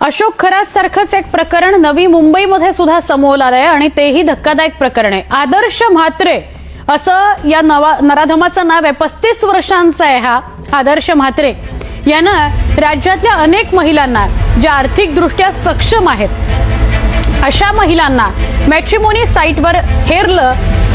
अशोक खरात सारखंच एक प्रकरण नवी मुंबईमध्ये सुद्धा समोर आलंय आणि तेही धक्कादायक प्रकरण आहे। आदर्श म्हात्रे असं या नराधमाचं नाव आहे। 35 वर्षांचा आहे हा आदर्श म्हात्रे। यानं राज्यातल्या अनेक महिलांना ज्या आर्थिकदृष्ट्या सक्षम आहेत अशा महिलांना मॅट्रिमोनी साईटवर हेरलं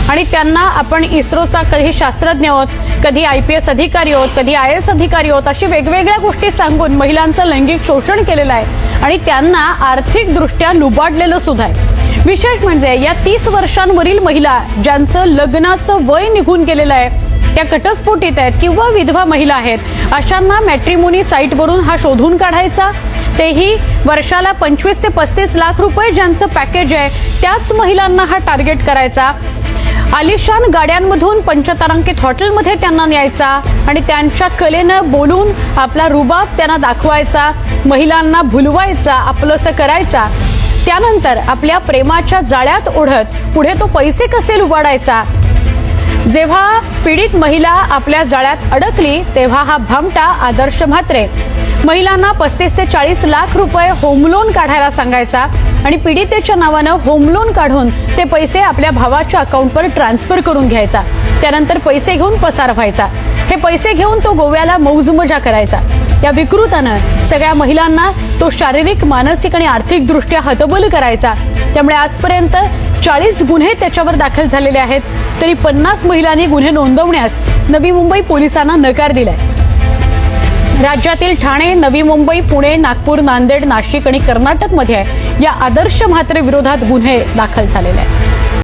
आणि त्यांना आपण इस्रोचा कधी शास्त्रज्ञ आहोत, कधी IPS अधिकारी आहोत, कधी IAS अधिकारी आहोत अशी वेगवेगळ्या गोष्टी सांगून महिलांचं लैंगिक शोषण केलेलं आहे आणि त्यांना आर्थिकदृष्ट्या लुबाडलेलं सुद्धा आहे। विशेष म्हणजे या 30 वर्षांवरील महिला ज्यांचं लग्नाचं वय निघून गेलेलं आहे, त्या घटस्फोटित आहेत किंवा विधवा महिला आहेत, अशांना मॅट्रिमोनी साईटवरून हा शोधून काढायचा, तेही वर्षाला 25 ते 35 लाख रुपये ज्यांचं पॅकेज आहे त्याच महिलांना हा टार्गेट करायचा। आलिशान गाड्यांमधून पंचतारांकित हॉटेलमध्ये त्यांना न्यायचा आणि त्यांच्या कलेनं बोलून आपला रुबाब त्यांना दाखवायचा, महिलांना भुलवायचा, आपलंसं करायचा। त्यानंतर आपल्या प्रेमाच्या जाळ्यात ओढत पुढे तो पैसे कसे लुबाडायचा। जेव्हा पीडित महिला आपल्या जाळ्यात अडकली तेव्हा हा भामटा आदर्श म्हात्रे महिलांना 35 ते 40 लाख रुपये होम लोन काढायला सांगायचा आणि पीडितेच्या नावानं होम लोन काढून ते पैसे आपल्या भावाच्या अकाउंटवर ट्रान्सफर करून घ्यायचा। त्यानंतर पैसे घेऊन पसार व्हायचा। हे पैसे घेऊन तो गोव्याला मौजमजा करायचा। या विकृतानं सगळ्या महिलांना तो शारीरिक, मानसिक आणि आर्थिकदृष्ट्या हतबल करायचा। त्यामुळे आजपर्यंत 40 गुन्हे त्याच्यावर दाखल झालेले आहेत, तरी 50 महिलांनी गुन्हे नोंदवण्यास नवी मुंबई पोलिसांना नकार दिलाय। राज्यातील ठाणे, नवी मुंबई, पुणे, नागपूर, नांदेड, नाशिक आणि कर्नाटकमध्ये या आदर्श म्हात्रे विरोधात गुन्हे दाखल झालेले आहेत।